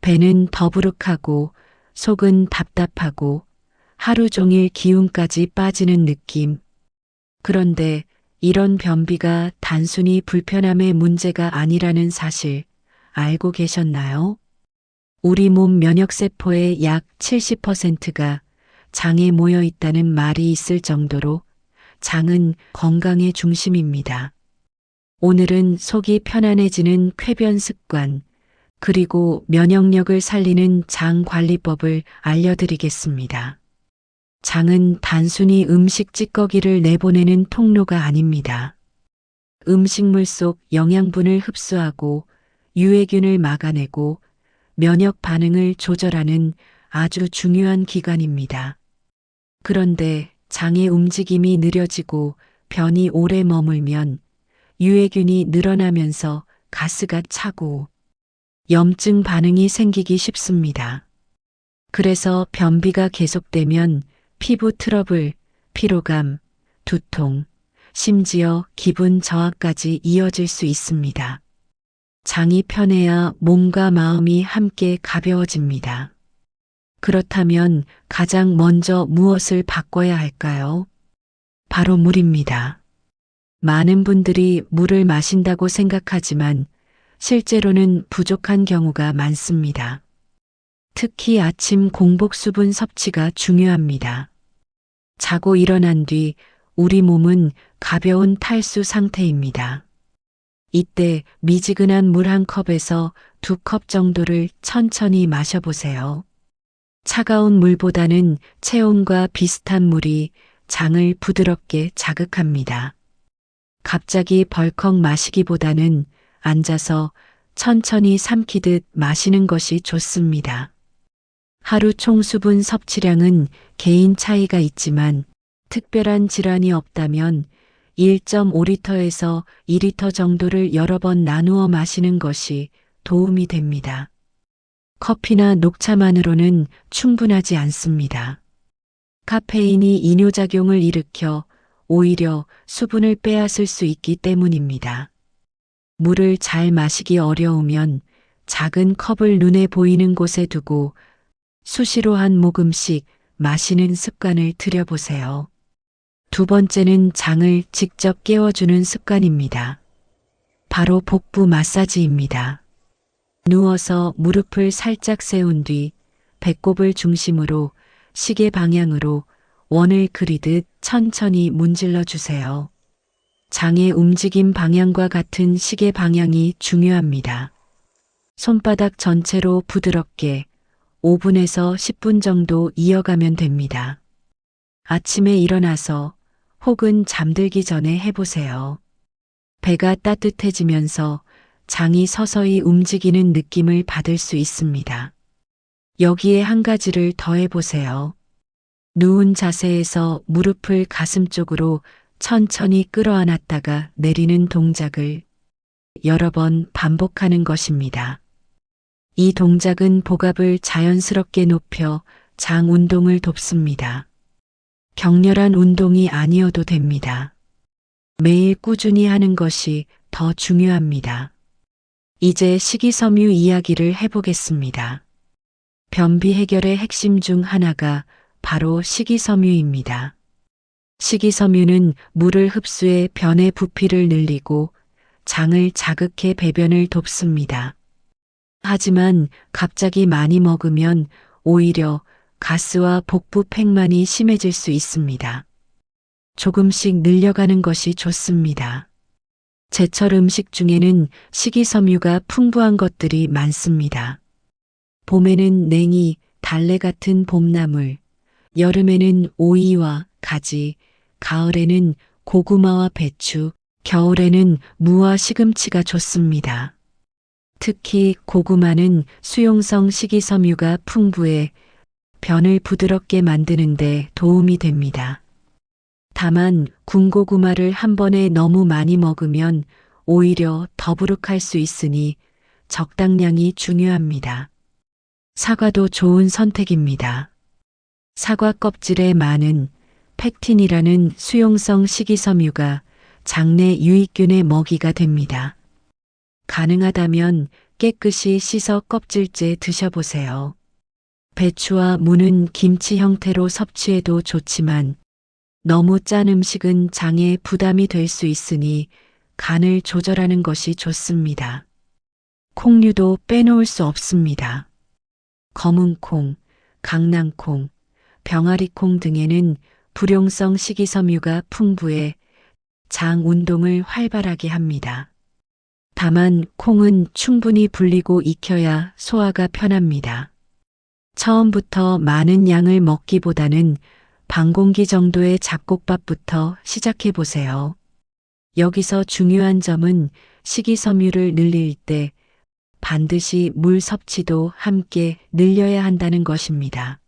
배는 더부룩하고 속은 답답하고 하루 종일 기운까지 빠지는 느낌. 그런데 이런 변비가 단순히 불편함의 문제가 아니라는 사실 알고 계셨나요? 우리 몸 면역세포의 약 70%가 장에 모여 있다는 말이 있을 정도로 장은 건강의 중심입니다. 오늘은 속이 편안해지는 쾌변 습관, 그리고 면역력을 살리는 장 관리법을 알려드리겠습니다. 장은 단순히 음식 찌꺼기를 내보내는 통로가 아닙니다. 음식물 속 영양분을 흡수하고 유해균을 막아내고 면역 반응을 조절하는 아주 중요한 기관입니다. 그런데 장의 움직임이 느려지고 변이 오래 머물면 유해균이 늘어나면서 가스가 차고 염증 반응이 생기기 쉽습니다. 그래서 변비가 계속되면 피부 트러블, 피로감, 두통, 심지어 기분 저하까지 이어질 수 있습니다. 장이 편해야 몸과 마음이 함께 가벼워집니다. 그렇다면 가장 먼저 무엇을 바꿔야 할까요? 바로 물입니다. 많은 분들이 물을 마신다고 생각하지만 실제로는 부족한 경우가 많습니다. 특히 아침 공복 수분 섭취가 중요합니다. 자고 일어난 뒤 우리 몸은 가벼운 탈수 상태입니다. 이때 미지근한 물 한 컵에서 2컵 정도를 천천히 마셔보세요. 차가운 물보다는 체온과 비슷한 물이 장을 부드럽게 자극합니다. 갑자기 벌컥 마시기보다는 앉아서 천천히 삼키듯 마시는 것이 좋습니다. 하루 총 수분 섭취량은 개인 차이가 있지만 특별한 질환이 없다면 1.5리터에서 2리터 정도를 여러 번 나누어 마시는 것이 도움이 됩니다. 커피나 녹차만으로는 충분하지 않습니다. 카페인이 이뇨작용을 일으켜 오히려 수분을 빼앗을 수 있기 때문입니다. 물을 잘 마시기 어려우면 작은 컵을 눈에 보이는 곳에 두고 수시로 한 모금씩 마시는 습관을 들여보세요. 두 번째는 장을 직접 깨워주는 습관입니다. 바로 복부 마사지입니다. 누워서 무릎을 살짝 세운 뒤 배꼽을 중심으로 시계 방향으로 원을 그리듯 천천히 문질러 주세요. 장의 움직임 방향과 같은 시계 방향이 중요합니다. 손바닥 전체로 부드럽게 5분에서 10분 정도 이어가면 됩니다. 아침에 일어나서 혹은 잠들기 전에 해보세요. 배가 따뜻해지면서 장이 서서히 움직이는 느낌을 받을 수 있습니다. 여기에 한 가지를 더 해보세요. 누운 자세에서 무릎을 가슴 쪽으로 천천히 끌어안았다가 내리는 동작을 여러 번 반복하는 것입니다. 이 동작은 복압을 자연스럽게 높여 장 운동을 돕습니다. 격렬한 운동이 아니어도 됩니다. 매일 꾸준히 하는 것이 더 중요합니다. 이제 식이섬유 이야기를 해보겠습니다. 변비 해결의 핵심 중 하나가 바로 식이섬유입니다. 식이섬유는 물을 흡수해 변의 부피를 늘리고 장을 자극해 배변을 돕습니다. 하지만 갑자기 많이 먹으면 오히려 가스와 복부 팽만이 심해질 수 있습니다. 조금씩 늘려가는 것이 좋습니다. 제철 음식 중에는 식이섬유가 풍부한 것들이 많습니다. 봄에는 냉이, 달래 같은 봄나물, 여름에는 오이와 가지, 가을에는 고구마와 배추, 겨울에는 무와 시금치가 좋습니다. 특히 고구마는 수용성 식이섬유가 풍부해 변을 부드럽게 만드는 데 도움이 됩니다. 다만 군고구마를 한 번에 너무 많이 먹으면 오히려 더부룩할 수 있으니 적당량이 중요합니다. 사과도 좋은 선택입니다. 사과 껍질에 많은 팩틴이라는 수용성 식이섬유가 장내 유익균의 먹이가 됩니다. 가능하다면 깨끗이 씻어 껍질째 드셔보세요. 배추와 무는 김치 형태로 섭취해도 좋지만 너무 짠 음식은 장에 부담이 될 수 있으니 간을 조절하는 것이 좋습니다. 콩류도 빼놓을 수 없습니다. 검은콩, 강낭콩, 병아리콩 등에는 불용성 식이섬유가 풍부해 장 운동을 활발하게 합니다. 다만 콩은 충분히 불리고 익혀야 소화가 편합니다. 처음부터 많은 양을 먹기보다는 반 공기 정도의 잡곡밥부터 시작해 보세요. 여기서 중요한 점은 식이섬유를 늘릴 때 반드시 물 섭취도 함께 늘려야 한다는 것입니다.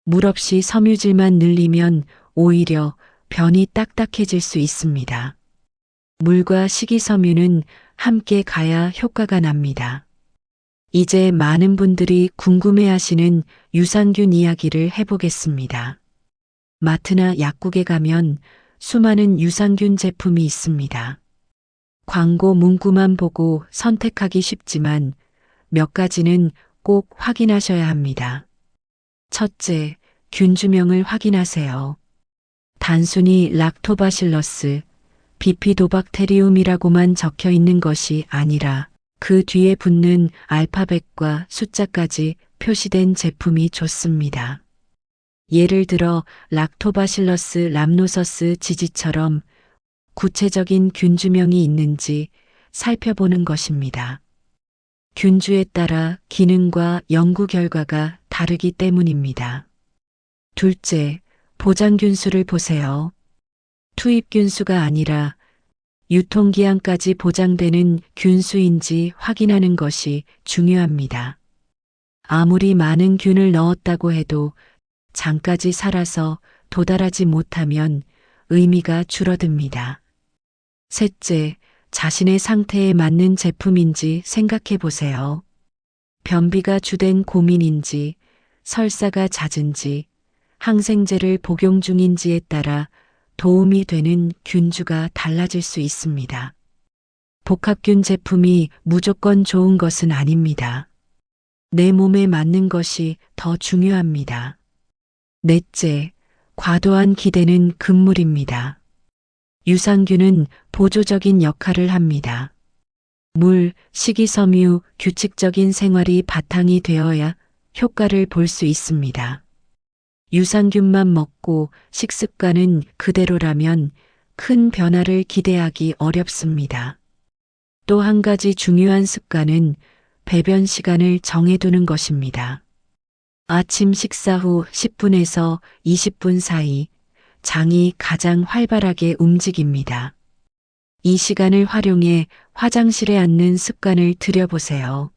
물 없이 섬유질만 늘리면 오히려 변이 딱딱해질 수 있습니다. 물과 식이섬유는 함께 가야 효과가 납니다. 이제 많은 분들이 궁금해하시는 유산균 이야기를 해보겠습니다. 마트나 약국에 가면 수많은 유산균 제품이 있습니다. 광고 문구만 보고 선택하기 쉽지만 몇 가지는 꼭 확인하셔야 합니다. 첫째, 균주명을 확인하세요. 단순히 락토바실러스, 비피도박테리움이라고만 적혀 있는 것이 아니라 그 뒤에 붙는 알파벳과 숫자까지 표시된 제품이 좋습니다. 예를 들어 락토바실러스 람노서스 지지처럼 구체적인 균주명이 있는지 살펴보는 것입니다. 균주에 따라 기능과 연구 결과가 다르기 때문입니다. 둘째, 보장균수를 보세요. 투입균수가 아니라 유통기한까지 보장되는 균수인지 확인하는 것이 중요합니다. 아무리 많은 균을 넣었다고 해도 장까지 살아서 도달하지 못하면 의미가 줄어듭니다. 셋째, 자신의 상태에 맞는 제품인지 생각해 보세요. 변비가 주된 고민인지, 설사가 잦은지, 항생제를 복용 중인지에 따라 도움이 되는 균주가 달라질 수 있습니다. 복합균 제품이 무조건 좋은 것은 아닙니다. 내 몸에 맞는 것이 더 중요합니다. 넷째, 과도한 기대는 금물입니다. 유산균은 보조적인 역할을 합니다. 물, 식이섬유, 규칙적인 생활이 바탕이 되어야 효과를 볼 수 있습니다. 유산균만 먹고 식습관은 그대로라면 큰 변화를 기대하기 어렵습니다. 또 한 가지 중요한 습관은 배변 시간을 정해두는 것입니다. 아침 식사 후 10분에서 20분 사이 장이 가장 활발하게 움직입니다. 이 시간을 활용해 화장실에 앉는 습관을 들여보세요.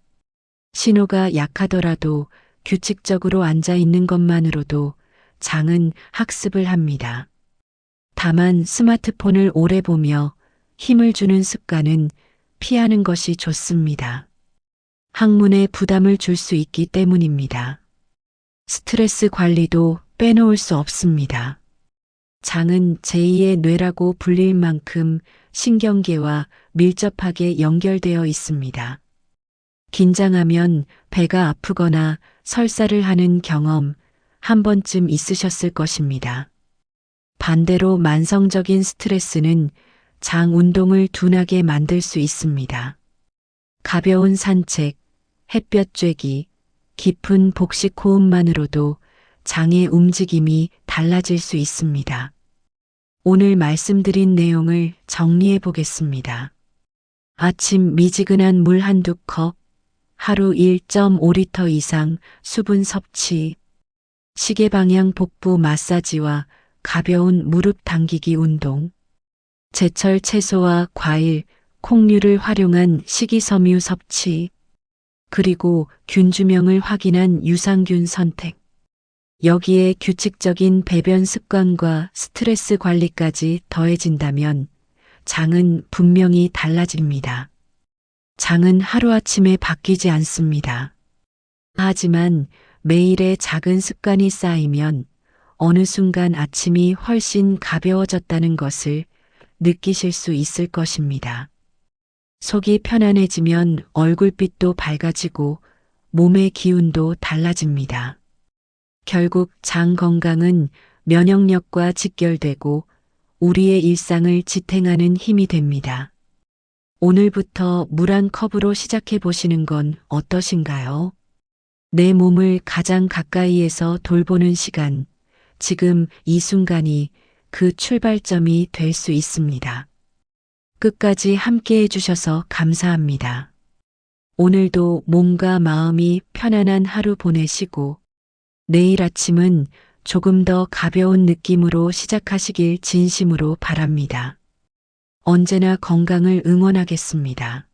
신호가 약하더라도 규칙적으로 앉아 있는 것만으로도 장은 학습을 합니다. 다만 스마트폰을 오래 보며 힘을 주는 습관은 피하는 것이 좋습니다. 항문에 부담을 줄 수 있기 때문입니다. 스트레스 관리도 빼놓을 수 없습니다. 장은 제2의 뇌라고 불릴 만큼 신경계와 밀접하게 연결되어 있습니다. 긴장하면 배가 아프거나 설사를 하는 경험 한 번쯤 있으셨을 것입니다. 반대로 만성적인 스트레스는 장 운동을 둔하게 만들 수 있습니다. 가벼운 산책, 햇볕 쬐기, 깊은 복식 호흡만으로도 장의 움직임이 달라질 수 있습니다. 오늘 말씀드린 내용을 정리해 보겠습니다. 아침 미지근한 물 한두 컵, 하루 1.5리터 이상 수분 섭취, 시계 방향 복부 마사지와 가벼운 무릎 당기기 운동, 제철 채소와 과일, 콩류를 활용한 식이섬유 섭취, 그리고 균주명을 확인한 유산균 선택. 여기에 규칙적인 배변 습관과 스트레스 관리까지 더해진다면 장은 분명히 달라집니다. 장은 하루아침에 바뀌지 않습니다. 하지만 매일의 작은 습관이 쌓이면 어느 순간 아침이 훨씬 가벼워졌다는 것을 느끼실 수 있을 것입니다. 속이 편안해지면 얼굴빛도 밝아지고 몸의 기운도 달라집니다. 결국 장 건강은 면역력과 직결되고 우리의 일상을 지탱하는 힘이 됩니다. 오늘부터 물 한 컵으로 시작해 보시는 건 어떠신가요? 내 몸을 가장 가까이에서 돌보는 시간, 지금 이 순간이 그 출발점이 될 수 있습니다. 끝까지 함께 해주셔서 감사합니다. 오늘도 몸과 마음이 편안한 하루 보내시고 내일 아침은 조금 더 가벼운 느낌으로 시작하시길 진심으로 바랍니다. 언제나 건강을 응원하겠습니다.